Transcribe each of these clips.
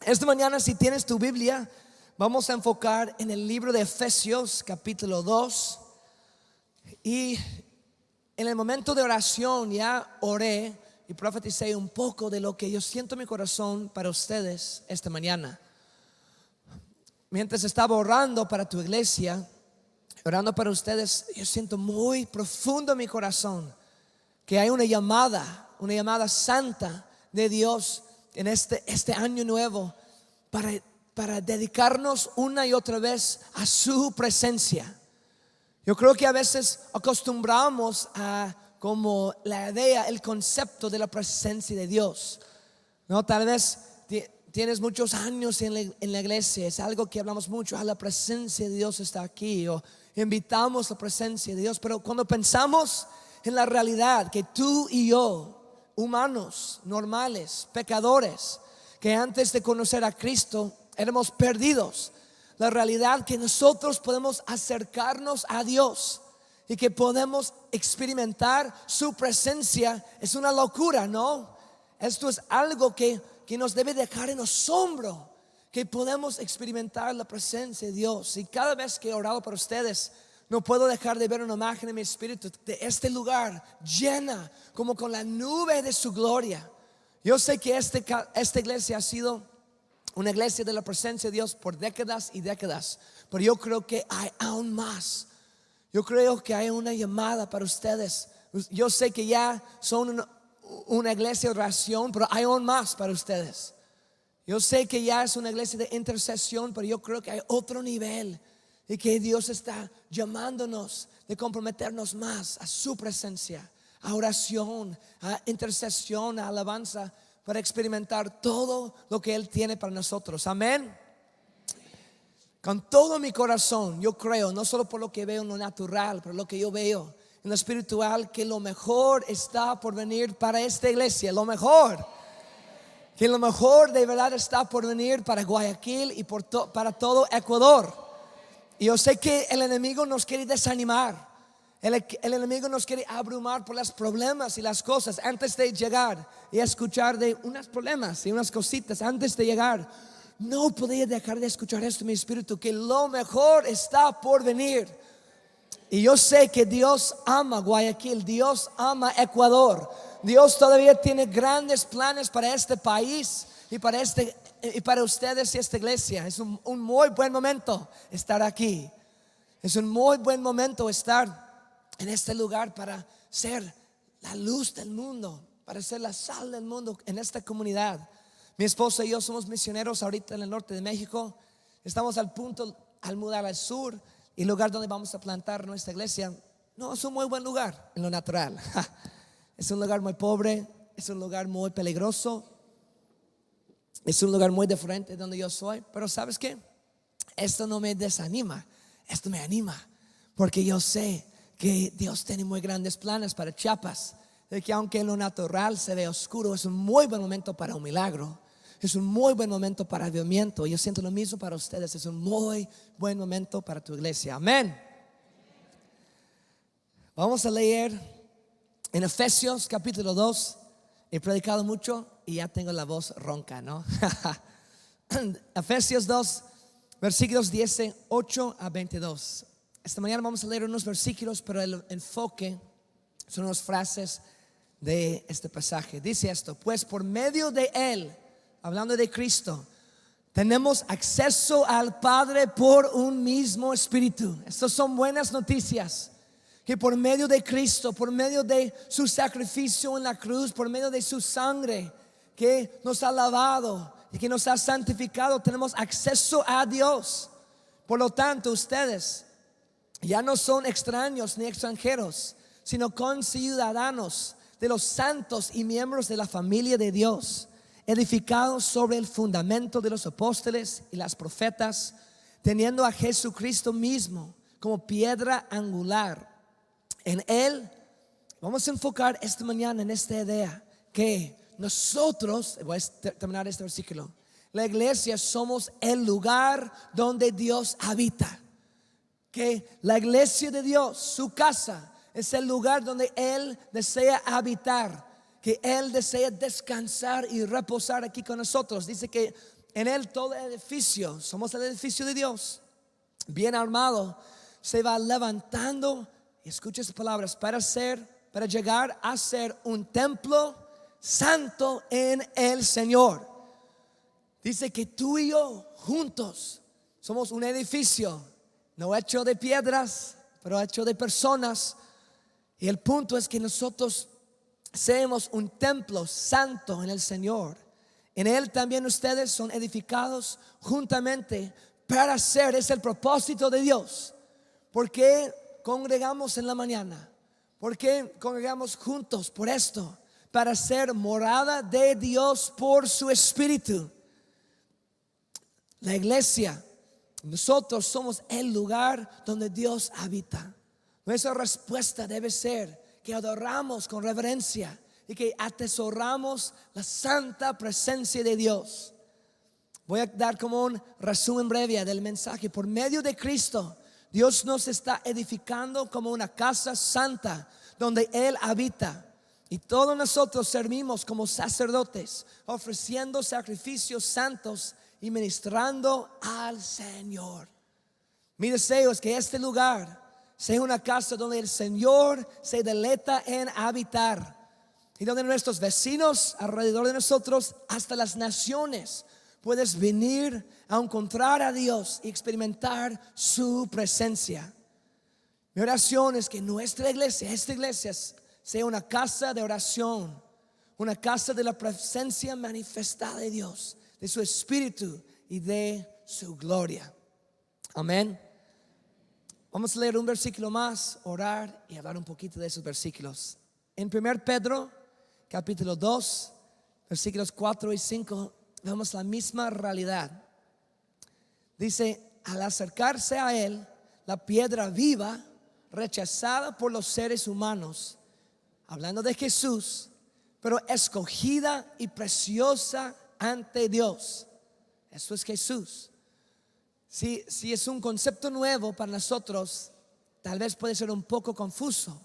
Esta mañana, si tienes tu Biblia, vamos a enfocar en el libro de Efesios capítulo 2. Y en el momento de oración ya oré y profeticé un poco de lo que yo siento en mi corazón para ustedes esta mañana. Mientras estaba orando para tu iglesia, orando para ustedes, yo siento muy profundo en mi corazón que hay una llamada santa de Dios en este año nuevo para dedicarnos una y otra vez a su presencia. Yo creo que a veces acostumbramos a como la idea, el concepto de la presencia de Dios, ¿no? Tal vez tienes muchos años en la iglesia, es algo que hablamos mucho, la presencia de Dios está aquí, o invitamos la presencia de Dios. Pero cuando pensamos en la realidad que tú y yo, humanos normales, pecadores, que antes de conocer a Cristo éramos perdidos, la realidad que nosotros podemos acercarnos a Dios y que podemos experimentar su presencia es una locura, ¿no? Esto es algo que nos debe dejar en asombro, que podemos experimentar la presencia de Dios. Y cada vez que he orado por ustedes, no puedo dejar de ver una imagen en mi espíritu de este lugar llena como con la nube de su gloria. Yo sé que esta iglesia ha sido una iglesia de la presencia de Dios por décadas y décadas, pero yo creo que hay aún más. Yo creo que hay una llamada para ustedes. Yo sé que ya son una iglesia de oración, pero hay aún más para ustedes. Yo sé que ya es una iglesia de intercesión, pero yo creo que hay otro nivel y que Dios está llamándonos de comprometernos más a su presencia, a oración, a intercesión, a alabanza, para experimentar todo lo que Él tiene para nosotros. Amén. Con todo mi corazón yo creo, no solo por lo que veo en lo natural, pero lo que yo veo en lo espiritual, que lo mejor está por venir para esta iglesia. Lo mejor, que lo mejor de verdad está por venir para Guayaquil y para todo Ecuador. Y yo sé que el enemigo nos quiere desanimar. El enemigo nos quiere abrumar por los problemas y las cosas antes de llegar y escuchar de unos problemas y unas cositas antes de llegar. No podía dejar de escuchar esto en mi espíritu, que lo mejor está por venir. Y yo sé que Dios ama Guayaquil, Dios ama Ecuador. Dios todavía tiene grandes planes para este país y para ustedes y esta iglesia. Es un muy buen momento estar aquí. Es un muy buen momento estar en este lugar para ser la luz del mundo, para ser la sal del mundo en esta comunidad. Mi esposa y yo somos misioneros ahorita en el norte de México. Estamos al punto al mudar al sur, y el lugar donde vamos a plantar nuestra iglesia no es un muy buen lugar en lo natural. Es un lugar muy pobre, es un lugar muy peligroso, es un lugar muy diferente de donde yo soy. Pero ¿sabes qué? Esto no me desanima, esto me anima, porque yo sé que Dios tiene muy grandes planes para Chiapas, de que aunque en lo natural se ve oscuro, es un muy buen momento para un milagro. Es un muy buen momento para avivamiento. Yo siento lo mismo para ustedes. Es un muy buen momento para tu iglesia. Amén. Vamos a leer en Efesios capítulo 2. He predicado mucho y ya tengo la voz ronca, ¿no? Efesios 2, versículos 18 a 22. Esta mañana vamos a leer unos versículos, pero el enfoque son unas frases de este pasaje. Dice esto: pues por medio de Él, hablando de Cristo, tenemos acceso al Padre por un mismo Espíritu. Estas son buenas noticias, que por medio de Cristo, por medio de su sacrificio en la cruz, por medio de su sangre que nos ha lavado y que nos ha santificado, tenemos acceso a Dios. Por lo tanto, ustedes ya no son extraños ni extranjeros, sino conciudadanos de los santos y miembros de la familia de Dios, edificados sobre el fundamento de los apóstoles y las profetas, teniendo a Jesucristo mismo como piedra angular. En Él vamos a enfocar esta mañana en esta idea que nosotros, voy a terminar este versículo, la iglesia somos el lugar donde Dios habita. Que la iglesia de Dios, su casa, es el lugar donde Él desea habitar, que Él desea descansar y reposar aquí con nosotros. Dice que en Él todo edificio, somos el edificio de Dios, bien armado, se va levantando, y escucha esas palabras, para llegar a ser un templo santo en el Señor. Dice que tú y yo juntos somos un edificio, no hecho de piedras, pero hecho de personas. Y el punto es que nosotros seamos un templo santo en el Señor. En Él también ustedes son edificados juntamente para ser, es el propósito de Dios. ¿Por qué congregamos en la mañana? ¿Por qué congregamos juntos? Por esto, para ser morada de Dios por su Espíritu. La iglesia, nosotros somos el lugar donde Dios habita. Nuestra respuesta debe ser que adoramos con reverencia y que atesoramos la santa presencia de Dios. Voy a dar como un resumen breve del mensaje. Por medio de Cristo, Dios nos está edificando como una casa santa donde Él habita. Y todos nosotros servimos como sacerdotes, ofreciendo sacrificios santos y ministrando al Señor. Mi deseo es que este lugar sea una casa donde el Señor se deleita en habitar, y donde nuestros vecinos alrededor de nosotros, hasta las naciones, puedes venir a encontrar a Dios y experimentar su presencia. Mi oración es que nuestra iglesia, esta iglesia, sea una casa de oración, una casa de la presencia manifestada de Dios, de su Espíritu y de su gloria. Amén. Vamos a leer un versículo más, orar y hablar un poquito de esos versículos. En 1 Pedro, capítulo 2, versículos 4 y 5, vemos la misma realidad. Dice: al acercarse a Él, la piedra viva, rechazada por los seres humanos, hablando de Jesús, pero escogida y preciosa ante Dios. Eso es Jesús. Si es un concepto nuevo para nosotros, tal vez puede ser un poco confuso,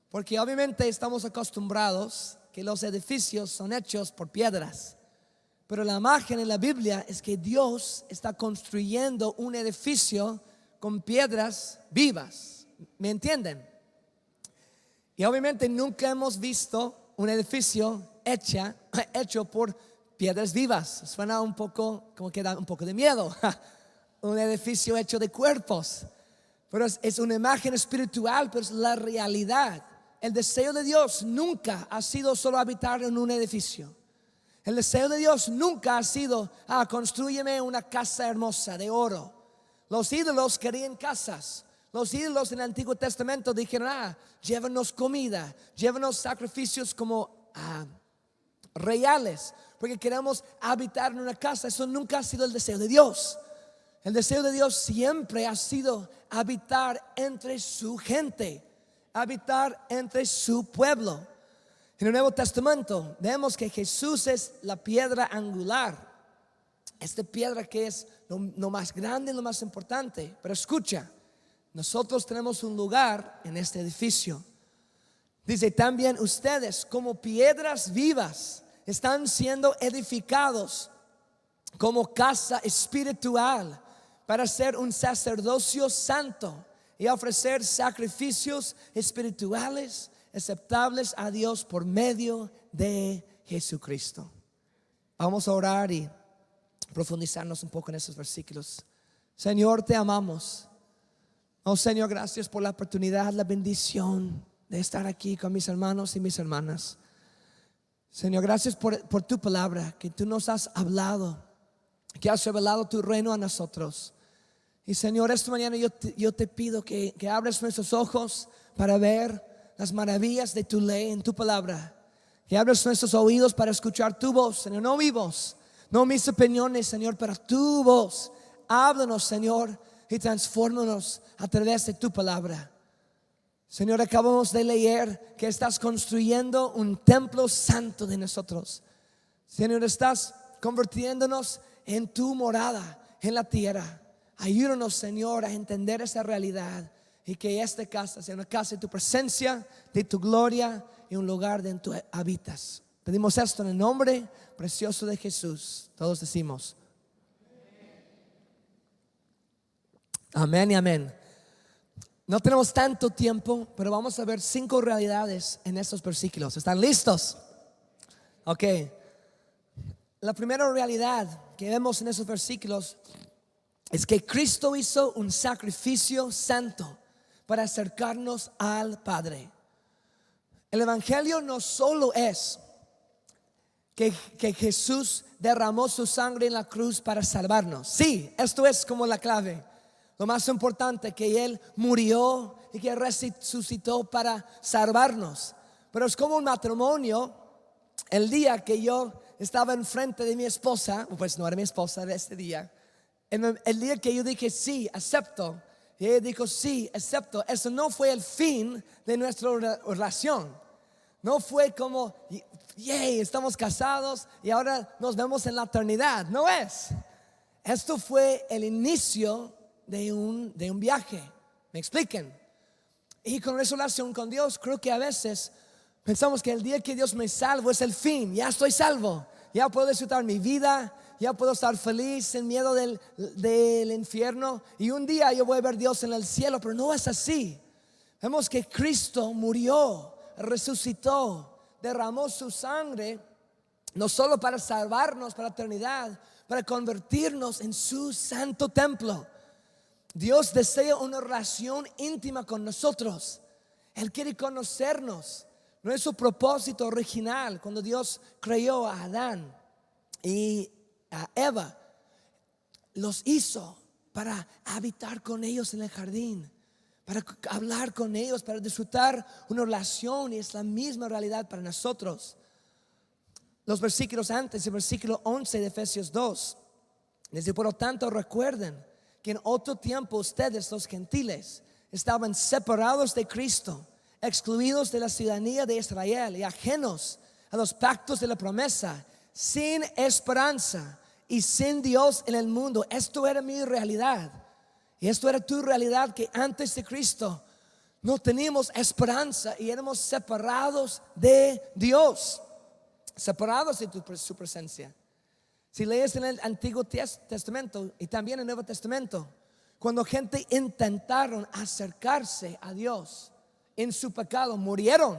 porque obviamente estamos acostumbrados que los edificios son hechos por piedras. Pero la imagen en la Biblia es que Dios está construyendo un edificio con piedras vivas. ¿Me entienden? Y obviamente nunca hemos visto un edificio hecho por piedras vivas. Suena un poco, como que da un poco de miedo. Un edificio hecho de cuerpos. Pero es una imagen espiritual, pero es la realidad. El deseo de Dios nunca ha sido solo habitar en un edificio. El deseo de Dios nunca ha sido: constrúyeme una casa hermosa de oro. Los ídolos querían casas. Los ídolos en el Antiguo Testamento dijeron: llévanos comida, llévanos sacrificios como reales, porque queremos habitar en una casa. Eso nunca ha sido el deseo de Dios. El deseo de Dios siempre ha sido habitar entre su gente, habitar entre su pueblo. En el Nuevo Testamento vemos que Jesús es la piedra angular. Esta piedra que es lo más grande y lo más importante. Pero escucha, nosotros tenemos un lugar en este edificio. Dice: también ustedes, como piedras vivas, están siendo edificados como casa espiritual para ser un sacerdocio santo y ofrecer sacrificios espirituales aceptables a Dios por medio de Jesucristo. Vamos a orar y profundizarnos un poco en esos versículos. Señor, te amamos. Oh Señor, gracias por la oportunidad, la bendición de estar aquí con mis hermanos y mis hermanas. Señor, gracias por tu palabra, que tú nos has hablado, que has revelado tu reino a nosotros. Y Señor, esta mañana yo te pido que abres nuestros ojos para ver las maravillas de tu ley en tu palabra. Que abres nuestros oídos para escuchar tu voz, Señor, no mi voz, no mis opiniones, Señor, pero tu voz. Háblanos, Señor, y transfórmanos a través de tu palabra. Señor, acabamos de leer que estás construyendo un templo santo de nosotros. Señor, estás convirtiéndonos en tu morada en la tierra. Ayúdanos, Señor, a entender esa realidad, y que esta casa sea una casa de tu presencia, de tu gloria, y un lugar donde tú habitas. Pedimos esto en el nombre precioso de Jesús. Todos decimos Amén y amén. No tenemos tanto tiempo, pero vamos a ver 5 realidades en estos versículos. ¿Están listos? Ok. La primera realidad que vemos en esos versículos es que Cristo hizo un sacrificio santo para acercarnos al Padre. El Evangelio no solo es que Jesús derramó su sangre en la cruz para salvarnos. Sí, esto es como la clave. Lo más importante, que Él murió y que resucitó para salvarnos. Pero es como un matrimonio. El día que yo estaba enfrente de mi esposa, pues no era mi esposa de este día, el día que yo dije sí, acepto, y ella dijo sí, acepto, eso no fue el fin de nuestra relación. No fue como, yay, estamos casados y ahora nos vemos en la eternidad. No es. Esto fue el inicio de un viaje. ¿Me expliquen? Y con esa relación con Dios, creo que a veces pensamos que el día que Dios me salvo es el fin. Ya estoy salvo, ya puedo disfrutar mi vida, ya puedo estar feliz sin miedo del infierno, y un día yo voy a ver a Dios en el cielo. Pero no es así. Vemos que Cristo murió, resucitó, derramó su sangre, no solo para salvarnos para la eternidad, para convertirnos en su santo templo. Dios desea una relación íntima con nosotros. Él quiere conocernos. No es su propósito original cuando Dios creó a Adán y a Eva. Los hizo para habitar con ellos en el jardín, para hablar con ellos, para disfrutar una relación. Y es la misma realidad para nosotros. Los versículos antes, el versículo 11 de Efesios 2, dice: por lo tanto recuerden que en otro tiempo ustedes, los gentiles, estaban separados de Cristo, excluidos de la ciudadanía de Israel y ajenos a los pactos de la promesa, sin esperanza y sin Dios en el mundo. Esto era mi realidad, y esto era tu realidad, que antes de Cristo no teníamos esperanza y éramos separados de Dios, separados de su presencia. Si lees en el Antiguo Testamento y también en el Nuevo Testamento, cuando gente intentaron acercarse a Dios en su pecado, murieron.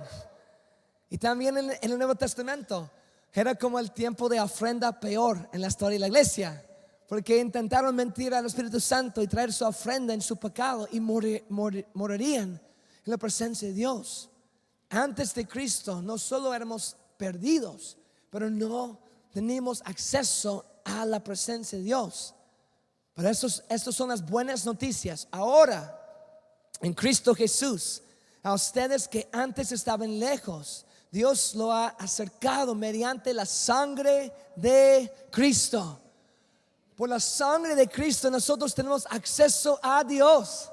Y también en el Nuevo Testamento era como el tiempo de ofrenda peor en la historia de la iglesia, porque intentaron mentir al Espíritu Santo y traer su ofrenda en su pecado, y morirían en la presencia de Dios. Antes de Cristo no solo éramos perdidos, pero no teníamos acceso a la presencia de Dios. Pero estas son las buenas noticias. Ahora, en Cristo Jesús, a ustedes que antes estaban lejos, Dios lo ha acercado mediante la sangre de Cristo. Por la sangre de Cristo nosotros tenemos acceso a Dios.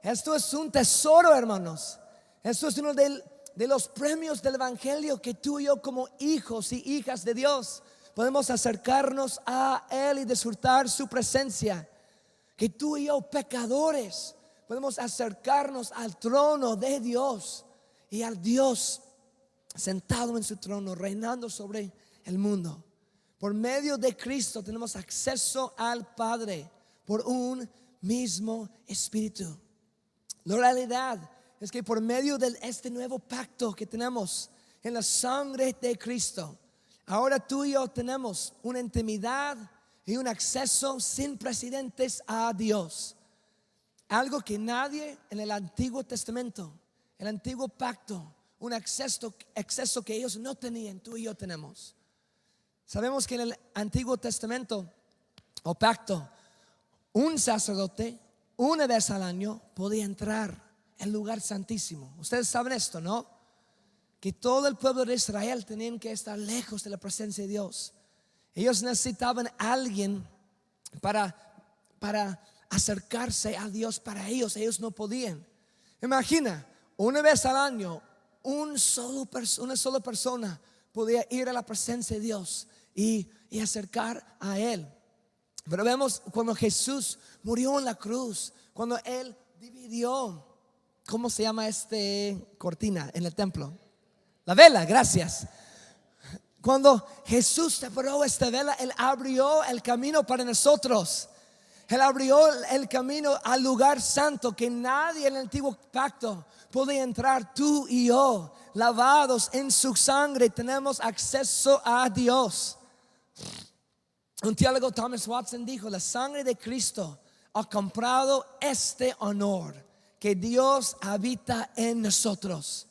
Esto es un tesoro, hermanos. Esto es uno de los premios del Evangelio, que tú y yo, como hijos y hijas de Dios, podemos acercarnos a Él y disfrutar su presencia. Que tú y yo, pecadores, podemos acercarnos al trono de Dios, y al Dios sentado en su trono, reinando sobre el mundo. Por medio de Cristo tenemos acceso al Padre por un mismo Espíritu. La realidad es que por medio de este nuevo pacto que tenemos en la sangre de Cristo, ahora tú y yo tenemos una intimidad y un acceso sin precedentes a Dios. Algo que nadie en el Antiguo Testamento, el Antiguo Pacto, un acceso que ellos no tenían, tú y yo tenemos. Sabemos que en el Antiguo Testamento o Pacto, un sacerdote una vez al año podía entrar al lugar santísimo. Ustedes saben esto, ¿no? Que todo el pueblo de Israel tenían que estar lejos de la presencia de Dios. Ellos necesitaban a alguien para acercarse a Dios. Para ellos no podían. Imagina, una vez al año una sola persona podía ir a la presencia de Dios y acercar a Él. Pero vemos cuando Jesús murió en la cruz, cuando Él dividió, ¿cómo se llama cortina en el templo? La vela, gracias. Cuando Jesús separó esta vela, Él abrió el camino para nosotros. Él abrió el camino al lugar santo que nadie en el antiguo pacto podía entrar. Tú y yo, lavados en su sangre, tenemos acceso a Dios. Un teólogo, Thomas Watson, dijo: la sangre de Cristo ha comprado este honor, que Dios habita en nosotros.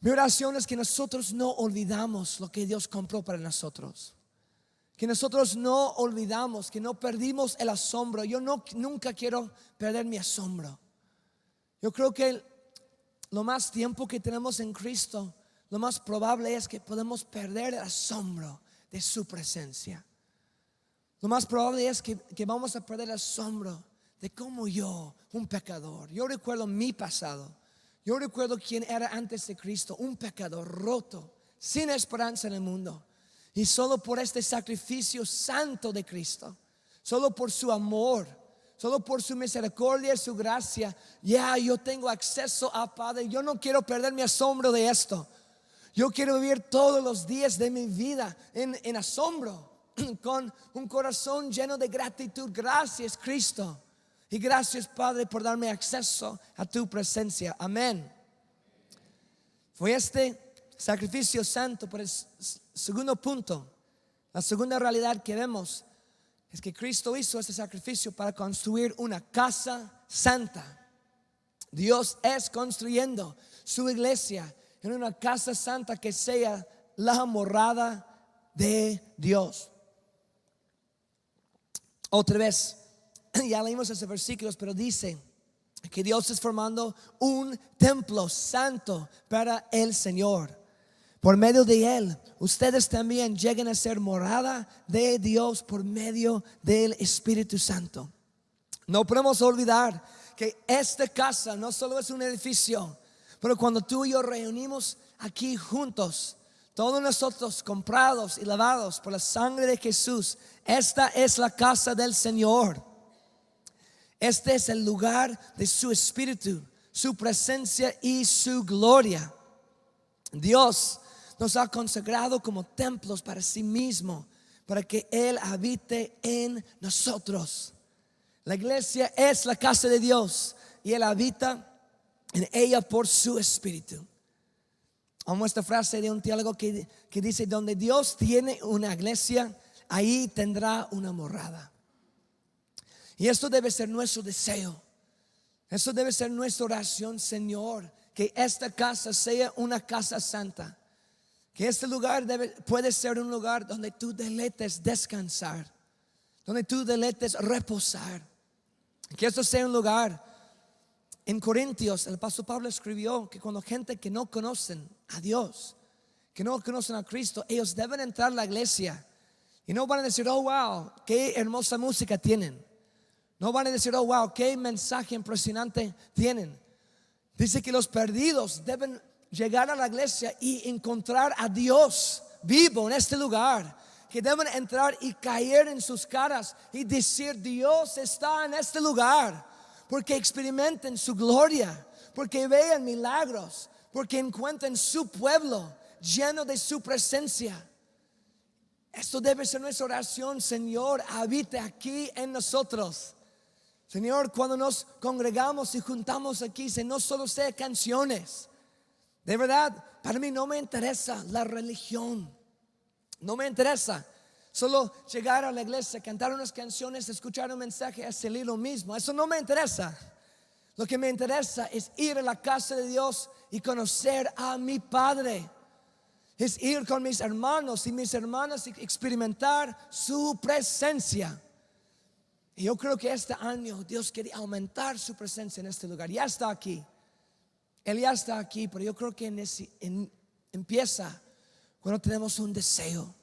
Mi oración es que nosotros no olvidamos lo que Dios compró para nosotros. Que nosotros no olvidamos, que no perdimos el asombro. Yo nunca quiero perder mi asombro. Yo creo que lo más tiempo que tenemos en Cristo, lo más probable es que podemos perder el asombro de su presencia. Lo más probable es que vamos a perder el asombro de cómo yo, un pecador, yo recuerdo mi pasado. Yo recuerdo quién era antes de Cristo, un pecador roto, sin esperanza en el mundo. Y solo por este sacrificio santo de Cristo, solo por su amor, solo por su misericordia y su gracia, yo tengo acceso a Padre. Yo no quiero perder mi asombro de esto. Yo quiero vivir todos los días de mi vida en asombro, con un corazón lleno de gratitud. Gracias, Cristo, y gracias, Padre, por darme acceso a tu presencia. Amén. Fue este sacrificio santo. Por el segundo punto, la segunda realidad que vemos es que Cristo hizo este sacrificio para construir una casa santa. Dios es construyendo su iglesia en una casa santa que sea la morada de Dios. Otra vez, ya leímos esos versículos, pero dice que Dios es formando un templo santo para el Señor. Por medio de Él, ustedes también lleguen a ser morada de Dios por medio del Espíritu Santo. No podemos olvidar que esta casa no solo es un edificio, pero cuando tú y yo reunimos aquí juntos, todos nosotros comprados y lavados por la sangre de Jesús, esta es la casa del Señor. Este es el lugar de su Espíritu, su presencia y su gloria. Dios nos ha consagrado como templos para sí mismo, para que Él habite en nosotros. La iglesia es la casa de Dios y Él habita en ella por su Espíritu. Amo esta frase de un teólogo que dice: donde Dios tiene una iglesia, ahí tendrá una morada. Y esto debe ser nuestro deseo. Eso debe ser nuestra oración: Señor, que esta casa sea una casa santa. Que este lugar puede ser un lugar donde tú deleites descansar, donde tú deleites reposar. Que esto sea un lugar. En Corintios, el apóstol Pablo escribió que cuando gente que no conocen a Dios, que no conocen a Cristo, ellos deben entrar a la iglesia y no van a decir: oh wow, qué hermosa música tienen. No van a decir: oh wow, qué mensaje impresionante tienen. Dice que los perdidos deben llegar a la iglesia y encontrar a Dios vivo en este lugar. Que deben entrar y caer en sus caras y decir: Dios está en este lugar. Porque experimenten su gloria, porque vean milagros, porque encuentren su pueblo lleno de su presencia. Esto debe ser nuestra oración: Señor, habite aquí en nosotros. Señor, cuando nos congregamos y juntamos aquí, que no solo sea canciones. De verdad, para mí no me interesa la religión. No me interesa solo llegar a la iglesia, cantar unas canciones, escuchar un mensaje, hacer lo mismo. Eso no me interesa. Lo que me interesa es ir a la casa de Dios y conocer a mi Padre. Es ir con mis hermanos y mis hermanas y experimentar su presencia. Y yo creo que este año Dios quiere aumentar su presencia en este lugar. Ya está aquí. Él ya está aquí, pero yo creo que empieza cuando tenemos un deseo.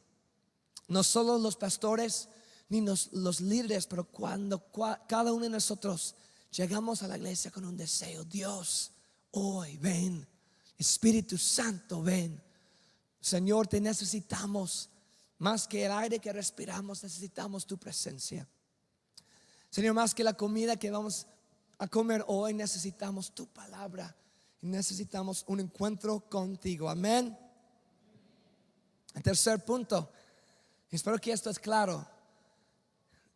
No solo los pastores ni los líderes, pero cuando cada uno de nosotros llegamos a la iglesia con un deseo: Dios, hoy ven. Espíritu Santo, ven. Señor, te necesitamos. Más que el aire que respiramos, necesitamos tu presencia. Señor, más que la comida que vamos a comer hoy, necesitamos tu palabra. Y necesitamos un encuentro contigo. Amén. El tercer punto, espero que esto es claro.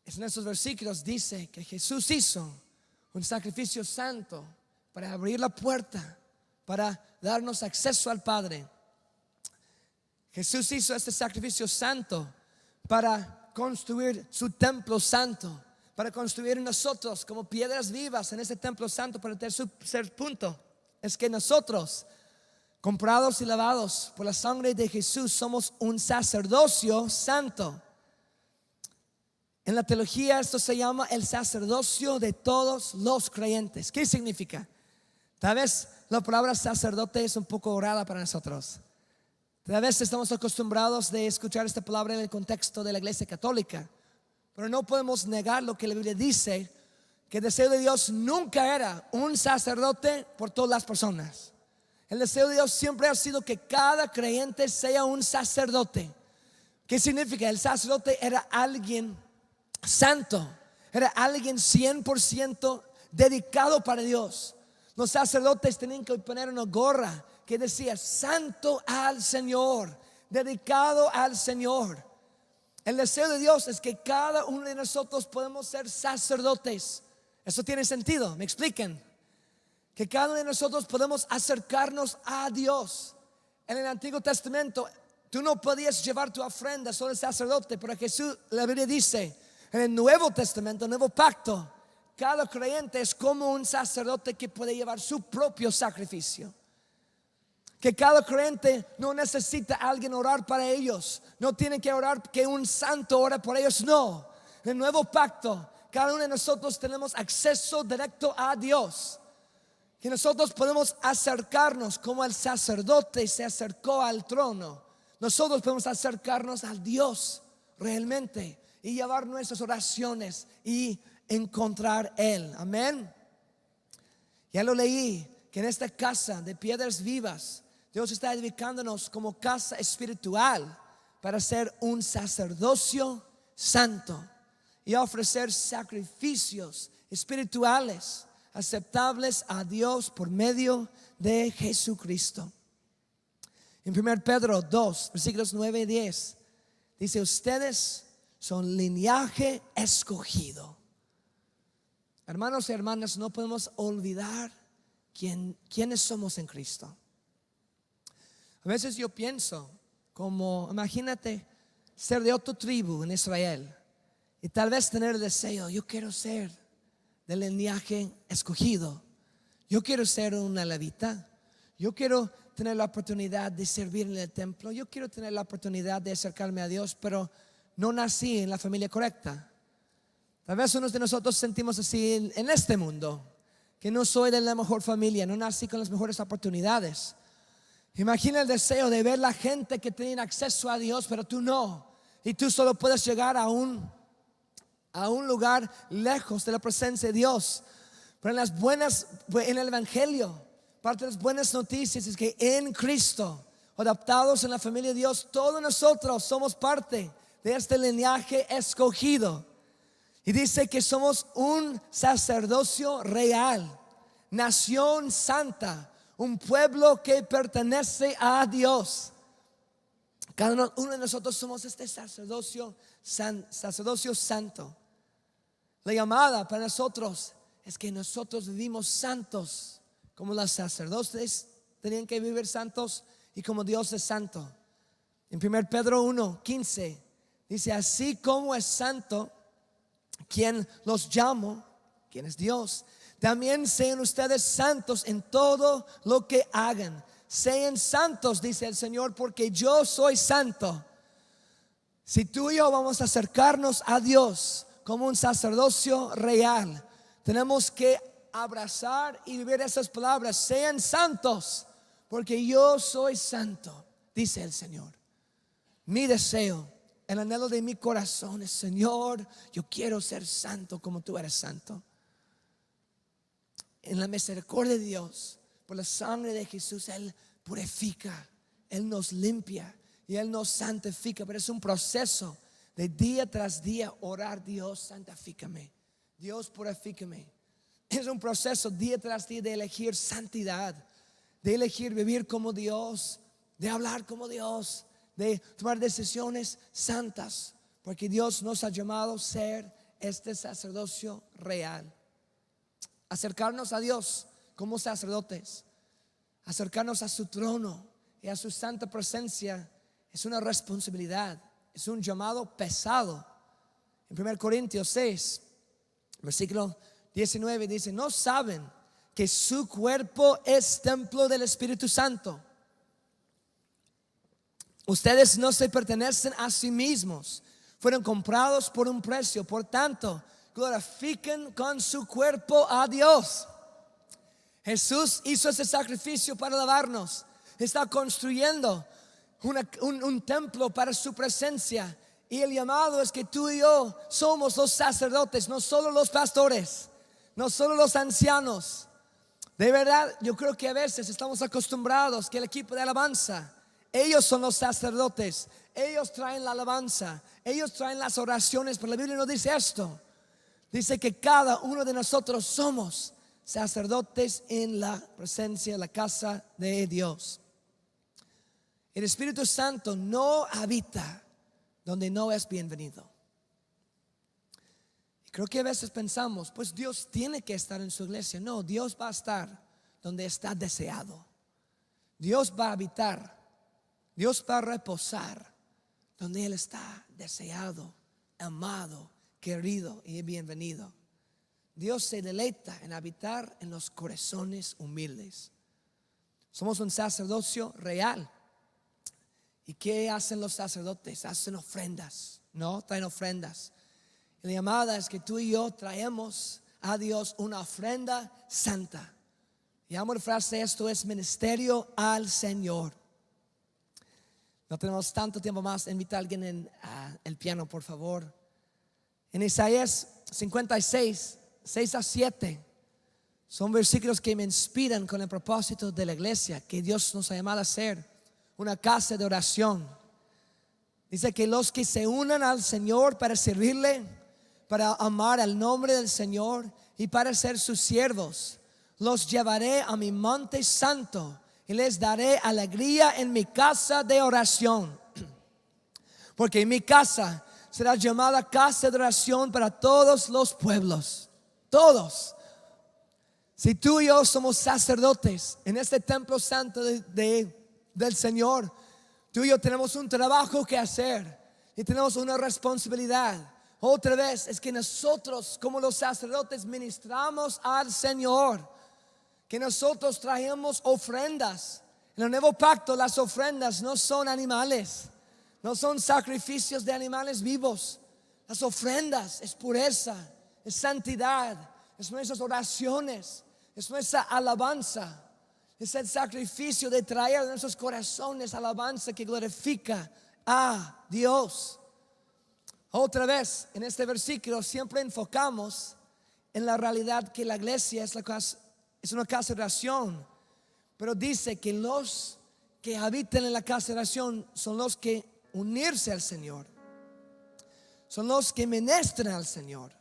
en estos versículos dice que Jesús hizo un sacrificio santo para abrir la puerta, para darnos acceso al Padre. Jesús hizo este sacrificio santo para construir su templo santo, para construir en nosotros como piedras vivas en ese templo santo. Para el tercer punto es que nosotros, comprados y lavados por la sangre de Jesús, somos un sacerdocio santo. En la teología esto se llama el sacerdocio de todos los creyentes. ¿Qué significa? Tal vez la palabra sacerdote es un poco rara para nosotros. Tal vez estamos acostumbrados de escuchar esta palabra en el contexto de la iglesia católica, pero no podemos negar lo que la Biblia dice, que el deseo de Dios nunca era un sacerdote por todas las personas. El deseo de Dios siempre ha sido que cada creyente sea un sacerdote. ¿Qué significa? El sacerdote era alguien santo, era alguien 100% dedicado para Dios. Los sacerdotes tenían que poner una gorra que decía santo al Señor, dedicado al Señor. El deseo de Dios es que cada uno de nosotros podemos ser sacerdotes. ¿Eso tiene sentido? ¿Me expliquen? Que cada uno de nosotros podemos acercarnos a Dios. En el Antiguo Testamento tú no podías llevar tu ofrenda sobre el sacerdote, pero Jesús, la Biblia dice, en el Nuevo Testamento, el Nuevo Pacto, cada creyente es como un sacerdote que puede llevar su propio sacrificio. Que cada creyente no necesita a alguien orar para ellos. No tiene que orar que un santo ore por ellos. No. En el Nuevo Pacto, cada uno de nosotros tenemos acceso directo a Dios. Que nosotros podemos acercarnos como el sacerdote se acercó al trono. Nosotros podemos acercarnos al Dios realmente y llevar nuestras oraciones y encontrar Él. Amén. Ya lo leí, que en esta casa de piedras vivas Dios está edificándonos como casa espiritual para ser un sacerdocio santo y ofrecer sacrificios espirituales aceptables a Dios por medio de Jesucristo. En 1 Pedro 2, versículos 9 y 10 dice: ustedes son linaje escogido. Hermanos y hermanas, no podemos olvidar quiénes somos en Cristo. A veces yo pienso, como imagínate ser de otra tribu en Israel y tal vez tener el deseo, yo quiero ser del linaje escogido, yo quiero ser una levita, yo quiero tener la oportunidad de servir en el templo, yo quiero tener la oportunidad de acercarme a Dios, pero no nací en la familia correcta. Tal vez unos de nosotros sentimos así en este mundo, que no soy de la mejor familia, no nací con las mejores oportunidades. Imagina el deseo de ver la gente que tiene acceso a Dios, pero tú no. Y tú solo puedes llegar a un lugar lejos de la presencia de Dios. Pero en el Evangelio, parte de las buenas noticias es que en Cristo, adaptados en la familia de Dios, todos nosotros somos parte de este linaje escogido. Y dice que somos un sacerdocio real, nación santa, un pueblo que pertenece a Dios. Cada uno de nosotros somos este sacerdocio santo. La llamada para nosotros es que nosotros vivimos santos, como los sacerdotes tenían que vivir santos y como Dios es santo. En 1 Pedro 1:15 dice: así como es santo quien los llamó, quien es Dios, también sean ustedes santos en todo lo que hagan. Sean santos, dice el Señor, porque yo soy santo. Si tú y yo vamos a acercarnos a Dios como un sacerdocio real, tenemos que abrazar y vivir esas palabras: sean santos, porque yo soy santo, dice el Señor. Mi deseo, el anhelo de mi corazón es: Señor, yo quiero ser santo como tú eres santo. En la misericordia de Dios, por la sangre de Jesús, Él purifica, Él nos limpia y Él nos santifica. Pero es un proceso de día tras día orar: Dios, santifícame, Dios, purifícame. Es un proceso día tras día de elegir santidad, de elegir vivir como Dios, de hablar como Dios, de tomar decisiones santas, porque Dios nos ha llamado a ser este sacerdocio real. Acercarnos a Dios como sacerdotes, acercarnos a su trono y a su santa presencia es una responsabilidad, es un llamado pesado. En 1 Corintios 6, versículo 19 dice: ¿no saben que su cuerpo es templo del Espíritu Santo? Ustedes no se pertenecen a sí mismos, fueron comprados por un precio. Por tanto, glorifiquen con su cuerpo a Dios. Jesús hizo ese sacrificio para lavarnos. Está construyendo un templo para su presencia. Y el llamado es que tú y yo somos los sacerdotes, no solo los pastores, no solo los ancianos. De verdad, yo creo que a veces estamos acostumbrados que el equipo de alabanza, ellos son los sacerdotes, ellos traen la alabanza, ellos traen las oraciones, pero la Biblia no dice esto. Dice que cada uno de nosotros somos sacerdotes en la presencia, en la casa de Dios. El Espíritu Santo no habita donde no es bienvenido. Y creo que a veces pensamos, pues Dios tiene que estar en su iglesia. No, Dios va a estar donde está deseado. Dios va a habitar, Dios va a reposar donde Él está deseado, amado, querido y bienvenido. Dios se deleita en habitar en los corazones humildes. Somos un sacerdocio real. ¿Y qué hacen los sacerdotes? Hacen ofrendas, ¿no? Traen ofrendas. Y la llamada es que tú y yo traemos a Dios una ofrenda santa. Y amo la frase, esto es ministerio al Señor. No tenemos tanto tiempo más. Invita a alguien en el piano, por favor. En Isaías 56, 6 a 7, son versículos que me inspiran con el propósito de la iglesia, que Dios nos ha llamado a ser una casa de oración. Dice que los que se unan al Señor para servirle, para amar el nombre del Señor y para ser sus siervos, los llevaré a mi monte santo y les daré alegría en mi casa de oración. Porque mi casa será llamada casa de oración para todos los pueblos. Todos. Si tú y yo somos sacerdotes en este templo santo del Señor, tú y yo tenemos un trabajo que hacer y tenemos una responsabilidad. Otra vez es que nosotros como los sacerdotes ministramos al Señor, que nosotros traemos ofrendas. En el nuevo pacto las ofrendas no son animales, no son sacrificios de animales vivos. Las ofrendas es pureza, es santidad, es nuestras oraciones, es nuestra alabanza. Es el sacrificio de traer a nuestros corazones alabanza que glorifica a Dios. Otra vez, en este versículo siempre enfocamos en la realidad que la iglesia es una casa de oración. Pero dice que los que habitan en la casa de oración son los que unirse al Señor, son los que ministran al Señor,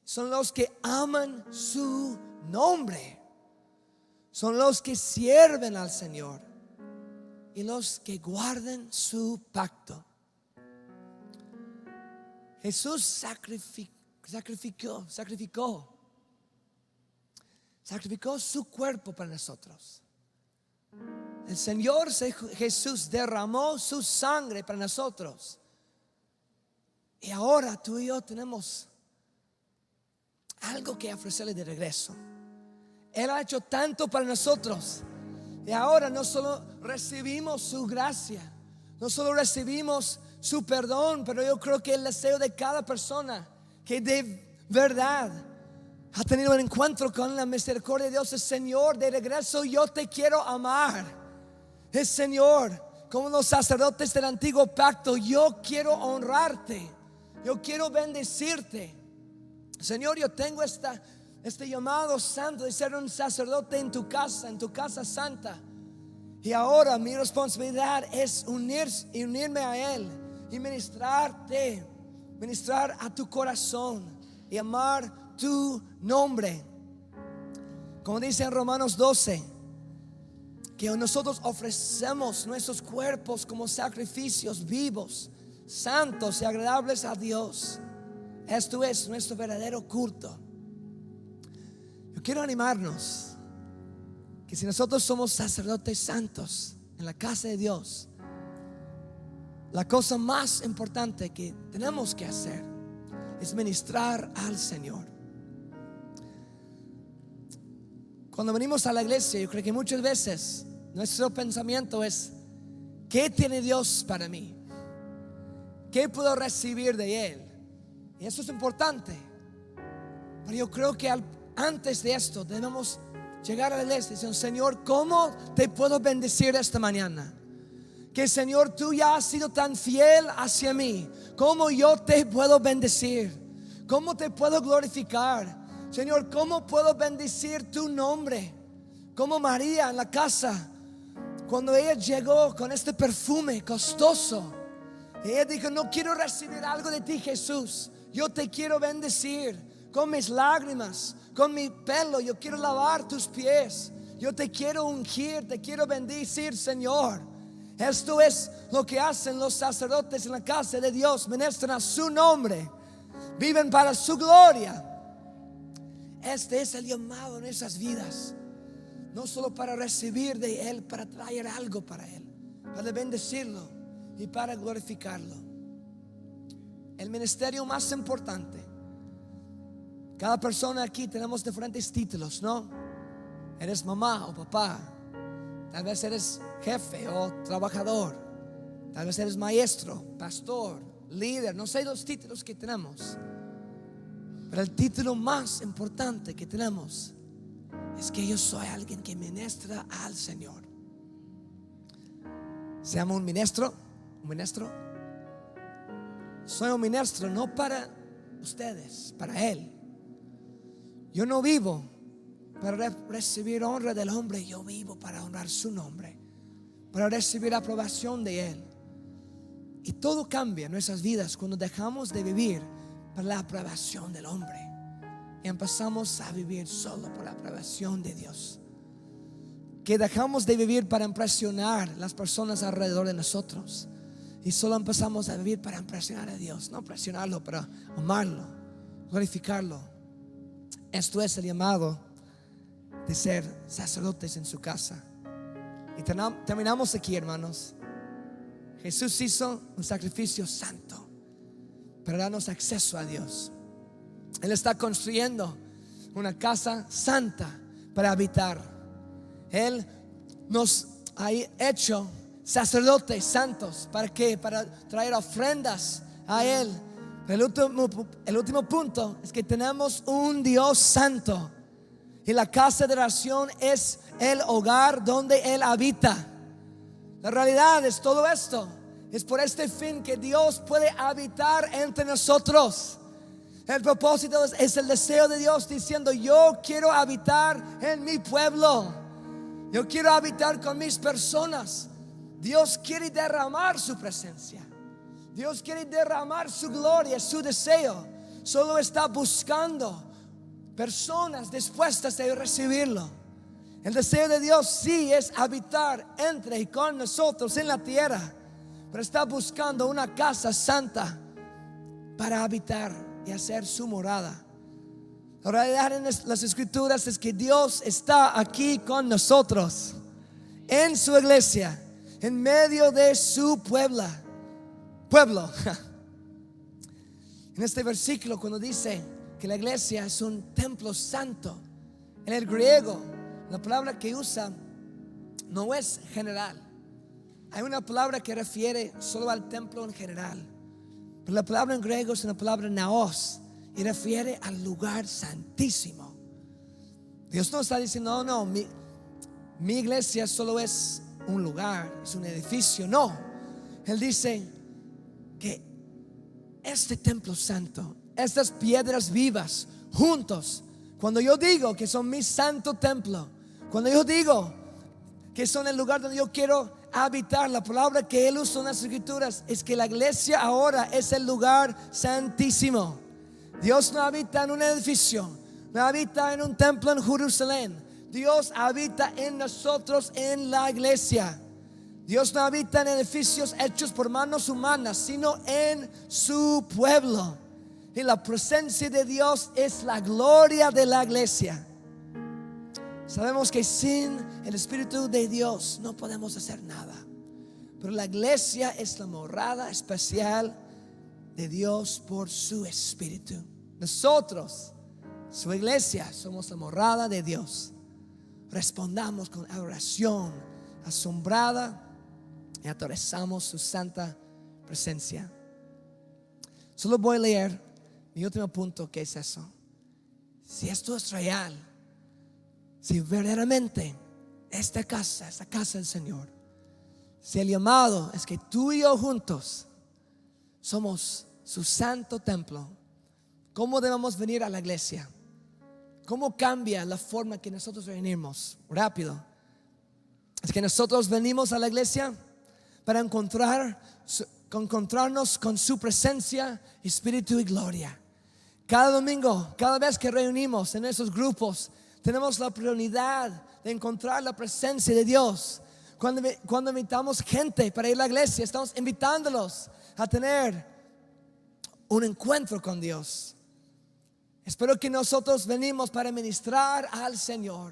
son los que aman su nombre, son los que sirven al Señor y los que guardan su pacto. Jesús sacrificó su cuerpo para nosotros. El Señor Jesús derramó su sangre para nosotros. Y ahora tú y yo tenemos algo que ofrecerle de regreso. Él ha hecho tanto para nosotros. Y ahora no solo recibimos su gracia, no solo recibimos su perdón, pero yo creo que el deseo de cada persona que de verdad ha tenido un encuentro con la misericordia de Dios es: Señor, de regreso yo te quiero amar. Es Señor, como los sacerdotes del antiguo pacto, yo quiero honrarte, yo quiero bendecirte. Señor, yo tengo este llamado santo de ser un sacerdote en tu casa santa. Y ahora mi responsabilidad es unirme a Él y ministrar a tu corazón y amar tu nombre. Como dice en Romanos 12, que nosotros ofrecemos nuestros cuerpos como sacrificios vivos, santos y agradables a Dios. Esto es nuestro verdadero culto. Yo quiero animarnos que si nosotros somos sacerdotes santos en la casa de Dios, la cosa más importante que tenemos que hacer es ministrar al Señor. Cuando venimos a la iglesia, yo creo que muchas veces nuestro pensamiento es: ¿qué tiene Dios para mí? ¿Qué puedo recibir de Él? Y eso es importante. Pero yo creo que antes de esto debemos llegar a la iglesia y decir: Señor, ¿cómo te puedo bendecir esta mañana? Que Señor, tú ya has sido tan fiel hacia mí. ¿Cómo yo te puedo bendecir? ¿Cómo te puedo glorificar? Señor, ¿cómo puedo bendecir tu nombre? Como María en la casa, cuando ella llegó con este perfume costoso, ella dijo: no quiero recibir algo de ti, Jesús. Yo te quiero bendecir con mis lágrimas, con mi pelo. Yo quiero lavar tus pies. Yo te quiero ungir, te quiero bendecir, Señor. Esto es lo que hacen los sacerdotes en la casa de Dios. Ministran a su nombre, viven para su gloria. Este es el llamado en esas vidas. No solo para recibir de Él, para traer algo para Él, para bendecirlo y para glorificarlo. El ministerio más importante. Cada persona aquí tenemos diferentes títulos, ¿no? Eres mamá o papá. Tal vez eres jefe o trabajador. Tal vez eres maestro, pastor, líder. No sé los títulos que tenemos. Pero el título más importante que tenemos es que yo soy alguien que ministra al Señor. Se llama un ministro. Soy un ministro no para ustedes, para Él. Yo no vivo para recibir honra del hombre. Yo vivo para honrar su nombre, para recibir aprobación de Él. Y todo cambia en nuestras vidas cuando dejamos de vivir para la aprobación del hombre y empezamos a vivir solo por la aprobación de Dios. Que dejamos de vivir para impresionar a las personas alrededor de nosotros y solo empezamos a vivir para impresionar a Dios. No impresionarlo, pero amarlo, glorificarlo. Esto es el llamado de ser sacerdotes en su casa. Y terminamos aquí, hermanos. Jesús hizo un sacrificio santo para darnos acceso a Dios. Él está construyendo una casa santa para habitar. Él nos ha hecho sacerdotes santos. ¿Para qué? Para traer ofrendas a Él. Pero el último punto es que tenemos un Dios santo. Y la casa de oración es el hogar donde Él habita. La realidad es todo esto. Es por este fin que Dios puede habitar entre nosotros. El propósito es el deseo de Dios diciendo: yo quiero habitar en mi pueblo. Yo quiero habitar con mis personas. Dios quiere derramar su presencia. Dios quiere derramar su gloria, su deseo. Solo está buscando personas dispuestas a recibirlo. El deseo de Dios sí es habitar entre y con nosotros en la tierra, pero está buscando una casa santa para habitar y hacer su morada. La realidad en las escrituras es que Dios está aquí con nosotros, en su iglesia, en medio de su pueblo. En este versículo, cuando dice que la iglesia es un templo santo, en el griego la palabra que usa no es general. Hay una palabra que refiere solo al templo en general, pero la palabra en griego es una palabra naos y refiere al lugar santísimo. Dios no está diciendo: no, mi iglesia solo es un lugar, es un edificio. No, Él dice que este templo santo, estas piedras vivas juntos, cuando yo digo que son mi santo templo, cuando yo digo que son el lugar donde yo quiero habitar, la palabra que Él usa en las escrituras es que la iglesia ahora es el lugar santísimo. Dios no habita en un edificio, no habita en un templo en Jerusalén. Dios habita en nosotros, en la iglesia. Dios no habita en edificios hechos por manos humanas, sino en su pueblo. Y la presencia de Dios es la gloria de la iglesia. Sabemos que sin el Espíritu de Dios no podemos hacer nada. Pero la iglesia es la morada especial de Dios por su Espíritu. Nosotros, su iglesia, somos la morada de Dios. Respondamos con adoración asombrada y adorazamos su santa presencia. Solo voy a leer mi último punto, que es eso. Si esto es real, si verdaderamente esta casa es la casa del Señor, si el llamado es que tú y yo juntos somos su santo templo, ¿cómo debemos venir a la iglesia? ¿Cómo cambia la forma que nosotros venimos? Rápido. Es que nosotros venimos a la iglesia para encontrarnos con su presencia, espíritu y gloria. Cada domingo, cada vez que reunimos en esos grupos, tenemos la oportunidad de encontrar la presencia de Dios. Cuando invitamos gente para ir a la iglesia, estamos invitándolos a tener un encuentro con Dios. Espero que nosotros venimos para ministrar al Señor.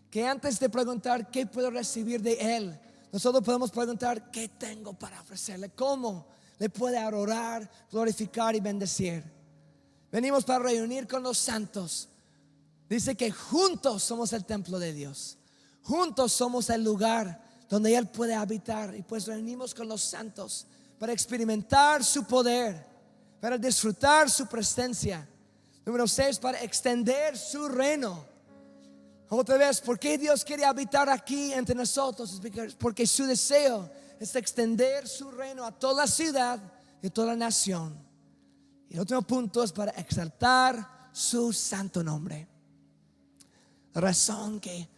Que antes de preguntar qué puedo recibir de Él, nosotros podemos preguntar qué tengo para ofrecerle, cómo le puede adorar, glorificar y bendecir. Venimos para reunir con los santos. Dice que juntos somos el templo de Dios. Juntos somos el lugar donde Él puede habitar. Y pues reunimos con los santos para experimentar su poder, para disfrutar su presencia. Número 6, para extender su reino. Otra vez, ¿por qué Dios quiere habitar aquí entre nosotros? Porque su deseo es extender su reino a toda ciudad y a toda nación. Y el último punto es para exaltar su santo nombre. La razón que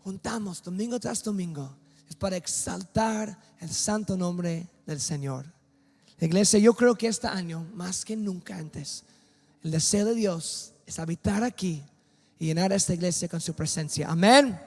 juntamos domingo tras domingo es para exaltar el santo nombre del Señor. La iglesia, yo creo que este año, más que nunca antes, el deseo de Dios es habitar aquí y llenar esta iglesia con su presencia. Amén.